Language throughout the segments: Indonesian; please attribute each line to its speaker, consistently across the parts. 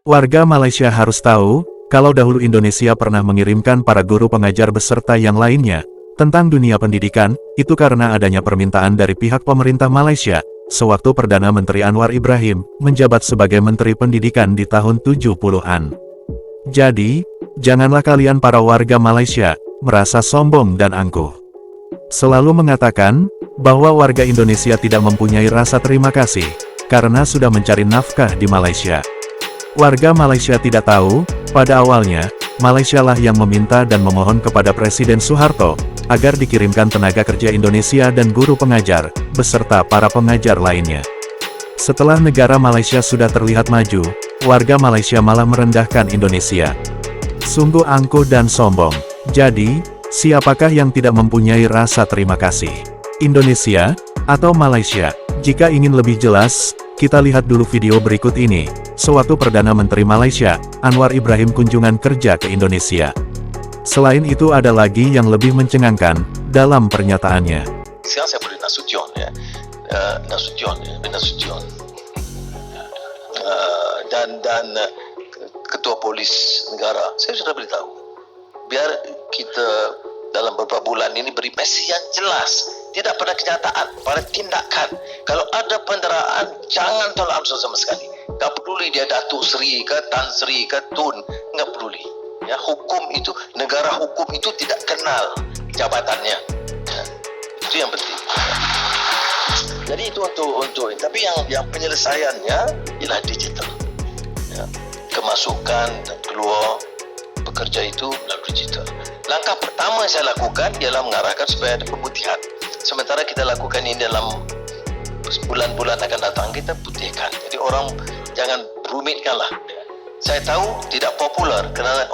Speaker 1: Warga Malaysia harus tahu, kalau dahulu Indonesia pernah mengirimkan para guru pengajar beserta yang lainnya tentang dunia pendidikan, itu karena adanya permintaan dari pihak pemerintah Malaysia, sewaktu Perdana Menteri Anwar Ibrahim menjabat sebagai Menteri Pendidikan di tahun 70-an. Jadi, janganlah kalian para warga Malaysia merasa sombong dan angkuh. Selalu mengatakan bahwa warga Indonesia tidak mempunyai rasa terima kasih karena sudah mencari nafkah di Malaysia. Warga Malaysia tidak tahu, pada awalnya, Malaysia lah yang meminta dan memohon kepada Presiden Soeharto agar dikirimkan tenaga kerja Indonesia dan guru pengajar, beserta para pengajar lainnya. Setelah negara Malaysia sudah terlihat maju, warga Malaysia malah merendahkan Indonesia. Sungguh angkuh dan sombong. Jadi, siapakah yang tidak mempunyai rasa terima kasih? Indonesia atau Malaysia? Jika ingin lebih jelas, kita lihat dulu video berikut ini. Sewaktu Perdana Menteri Malaysia, Anwar Ibrahim kunjungan kerja ke Indonesia. Selain itu ada lagi yang lebih mencengangkan dalam pernyataannya.
Speaker 2: Sekarang saya boleh Nasution ya. Nasution. Dan Ketua Polis Negara, saya sudah beritahu. Biar kita dalam beberapa bulan ini beri mesej yang jelas. Tidak pada kenyataan, pada tindakan. Kalau ada penderaan, jangan tolak ansur sama sekali. Tak peduli dia Datuk Seri ke, Tan Sri ke, Tun, nggak peduli. Ya, hukum itu, negara hukum itu tidak kenal jabatannya. Ya, itu yang penting. Jadi itu untuk tapi yang penyelesaiannya ialah digital. Ya, kemasukan dan keluar bekerja itu melalui digital. Langkah pertama yang saya lakukan ialah mengarahkan supaya ada pemutihan. Sementara kita lakukan ini dalam bulan-bulan akan datang, kita putihkan. Jadi orang jangan rumitkanlah. Saya tahu tidak popular kerana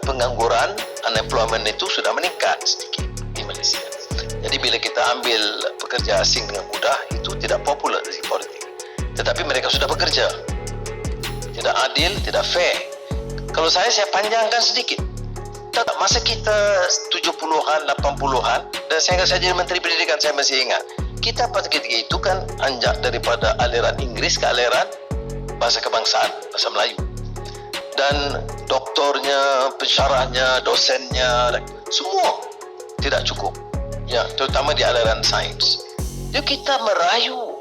Speaker 2: pengangguran, unemployment itu sudah meningkat sedikit di Malaysia. Jadi bila kita ambil pekerja asing dengan mudah, itu tidak popular dari politik. Tetapi mereka sudah bekerja. Tidak adil, tidak fair. Kalau saya panjangkan sedikit. Masa kita 70-an, 80-an, dan saya jadi Menteri Pendidikan, saya masih ingat. Kita pada ketika itu kan anjak daripada aliran Inggris ke aliran bahasa kebangsaan, bahasa Melayu. Dan doktornya, pensyarahnya, dosennya, semua tidak cukup. Ya, terutama di aliran sains. Jadi kita merayu.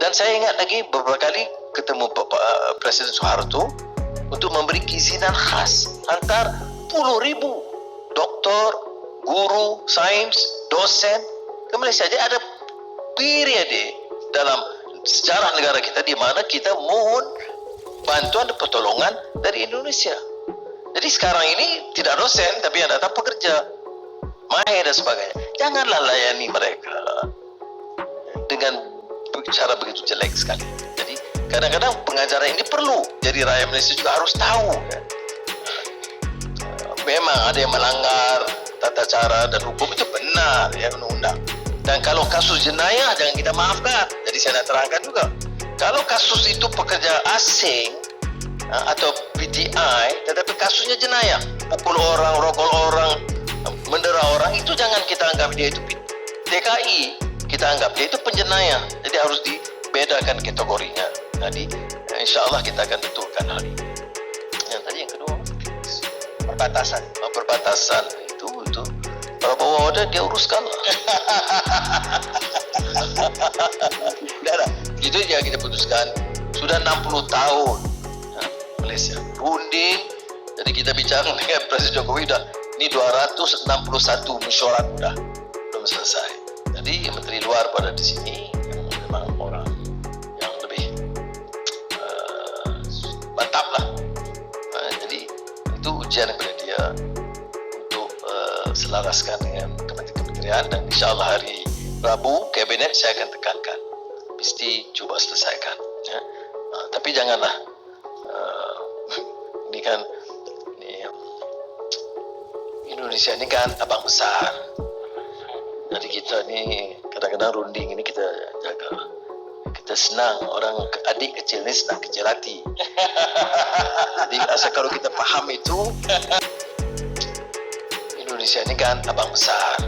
Speaker 2: Dan saya ingat lagi beberapa kali ketemu Presiden Soeharto untuk memberi izinan khas antar puluh ribu doktor, guru, sains, dosen ke Malaysia. Jadi ada periode dalam sejarah negara kita di mana kita mohon bantuan dan pertolongan dari Indonesia. Jadi sekarang ini tidak dosen tapi yang datang pekerja, mahir dan sebagainya. Janganlah layani mereka dengan cara begitu jelek sekali. Jadi kadang-kadang pengajaran ini perlu. Jadi rakyat Malaysia juga harus tahu. Memang ada yang melanggar tata cara dan hukum itu benar ya, undang-undang. Dan kalau kasus jenayah jangan kita maafkan. Jadi saya nak terangkan juga. Kalau kasus itu pekerja asing atau PTI, tetapi kasusnya jenayah, pukul orang, rokok orang, mendera orang, itu jangan kita anggap dia itu TKI. Kita anggap dia itu penjenayah. Jadi harus dibedakan kategorinya. Jadi insya-Allah kita akan betulkan hal ini. Yang tadi yang kedua perbatasan itu kalau bawa order dia uruskan lah. Dah itu yang kita putuskan. Sudah 60 tahun Malaysia runding. Jadi kita bicara dengan Presiden Jokowi dah ini 261 mesyuarat dah belum selesai. Jadi menteri luar pada di sini memang orang yang lebih mantap lah. Jadi itu ujian kepada dia untuk selaraskan dengan kementerian dan insyaAllah hari Rabu kabinet saya akan tekankan mesti cuba selesaikan ya. Tapi janganlah ini kan Indonesia ini kan abang besar. Jadi kita ni kadang-kadang runding ini kita jaga. Kita senang, orang adik kecil ni senang kecil hati. Jadi asal kalau kita faham itu, Indonesia ini kan abang besar.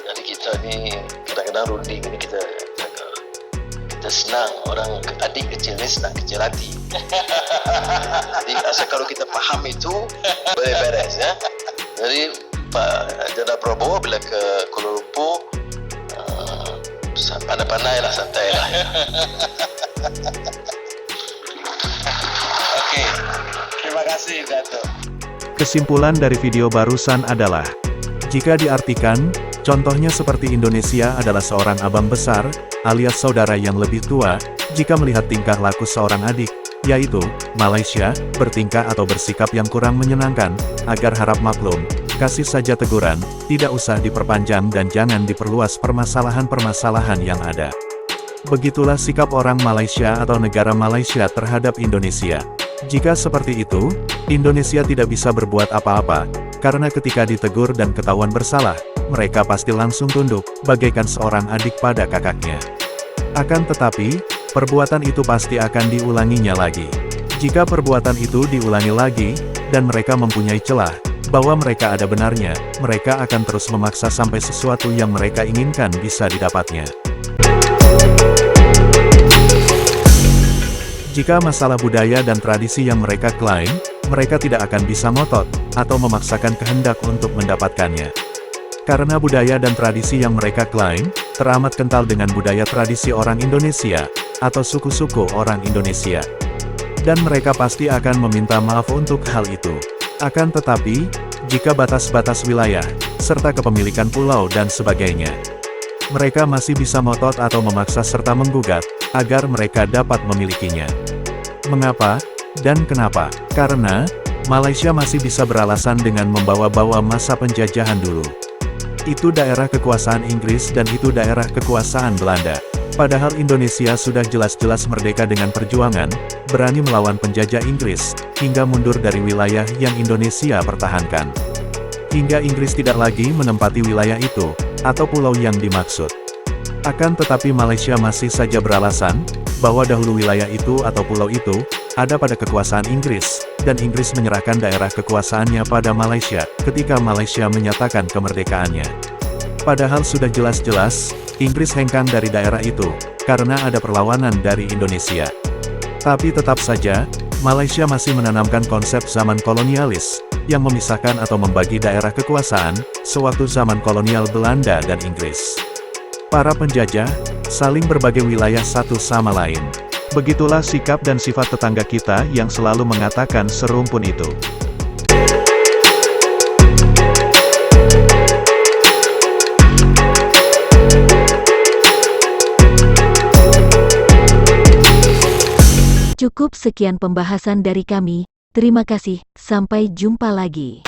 Speaker 2: Jadi kita ni kadang-kadang runding ini kita jaga. Kita kita senang, orang adik kecil ni senang kecil hati. Jadi asal kalau kita faham itu boleh beres ya. Jadi Pak Jendral Prabowo bila ke Kuala Lumpur pandai-pandai lah, santai lah.
Speaker 3: Okey, terima kasih Dato'.
Speaker 1: Kesimpulan dari video barusan adalah, jika diartikan, contohnya seperti Indonesia adalah seorang abang besar, alias saudara yang lebih tua, jika melihat tingkah laku seorang adik, yaitu, Malaysia, bertingkah atau bersikap yang kurang menyenangkan, agar harap maklum, kasih saja teguran, tidak usah diperpanjang dan jangan diperluas permasalahan-permasalahan yang ada. Begitulah sikap orang Malaysia atau negara Malaysia terhadap Indonesia. Jika seperti itu, Indonesia tidak bisa berbuat apa-apa, karena ketika ditegur dan ketahuan bersalah, mereka pasti langsung tunduk, bagaikan seorang adik pada kakaknya. Akan tetapi, perbuatan itu pasti akan diulanginya lagi. Jika perbuatan itu diulangi lagi, dan mereka mempunyai celah, bahwa mereka ada benarnya, mereka akan terus memaksa sampai sesuatu yang mereka inginkan bisa didapatnya. Jika masalah budaya dan tradisi yang mereka klaim, mereka tidak akan bisa ngotot, atau memaksakan kehendak untuk mendapatkannya. Karena budaya dan tradisi yang mereka klaim, teramat kental dengan budaya tradisi orang Indonesia, atau suku-suku orang Indonesia. Dan mereka pasti akan meminta maaf untuk hal itu. Akan tetapi, jika batas-batas wilayah, serta kepemilikan pulau dan sebagainya, mereka masih bisa ngotot atau memaksa serta menggugat, agar mereka dapat memilikinya. Mengapa, dan kenapa? Karena, Malaysia masih bisa beralasan dengan membawa-bawa masa penjajahan dulu. Itu daerah kekuasaan Inggris dan itu daerah kekuasaan Belanda. Padahal Indonesia sudah jelas-jelas merdeka dengan perjuangan, berani melawan penjajah Inggris, hingga mundur dari wilayah yang Indonesia pertahankan. Hingga Inggris tidak lagi menempati wilayah itu, atau pulau yang dimaksud. Akan tetapi Malaysia masih saja beralasan, bahwa dahulu wilayah itu atau pulau itu, ada pada kekuasaan Inggris, dan Inggris menyerahkan daerah kekuasaannya pada Malaysia, ketika Malaysia menyatakan kemerdekaannya. Padahal sudah jelas-jelas, Inggris hengkang dari daerah itu, karena ada perlawanan dari Indonesia. Tapi tetap saja, Malaysia masih menanamkan konsep zaman kolonialis, yang memisahkan atau membagi daerah kekuasaan, sewaktu zaman kolonial Belanda dan Inggris. Para penjajah, saling berbagi wilayah satu sama lain. Begitulah sikap dan sifat tetangga kita yang selalu mengatakan serumpun itu.
Speaker 4: Cukup sekian pembahasan dari kami, terima kasih, sampai jumpa lagi.